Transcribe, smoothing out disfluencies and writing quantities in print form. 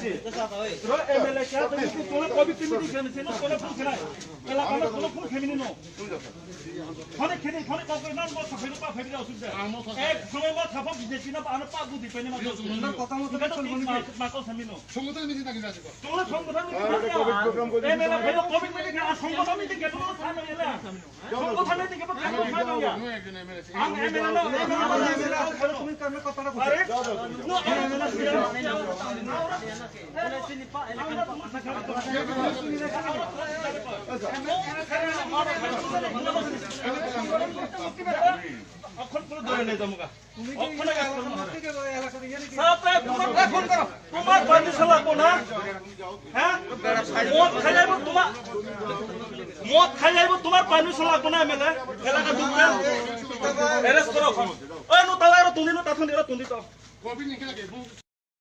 আছে র এমএলএ কে তুমি তোলে কোভিড কমিটি খেলছে না তোলে ফুল খেলায় এলা কালে তোলে ফুল খেলিনি নো ফনে খেলি ফনে কবে না মত ফেরো পা ফেরো অসুবিধা এক সময় মত খাবো দিছি না আনা পা বুদ্ধি পেনে মত কথা মত চলবো নি মাকো সামিনো সংগঠন মিটি থাকি যাবে তোলে সংগঠন মিটি কোভিড প্রোগ্রাম করে এমএলএ ফেরো কোভিড মিটি সংগঠন মিটি কেন সামনে এলা সংগঠন মিটি কেন কেন সামনে ইয়া নো একজন এমএলএ আমি এমএলএ না এমএলএ তুমি কামে কথাটা বলে নো অখন পুরো ধরে নে জমগা তুমি অখন তোমার পারমিশন লাগবো না হ্যাঁ মদ খাইলাইব তোমার মদ খাইলাইব তোমার পারমিশন লাগবো না এমএলএ এলাকা দুপুরে এরেস্ট করো ওই নো তাও আর তুলি নো তাথন এরা তুলি তো কবি নিকে লাগে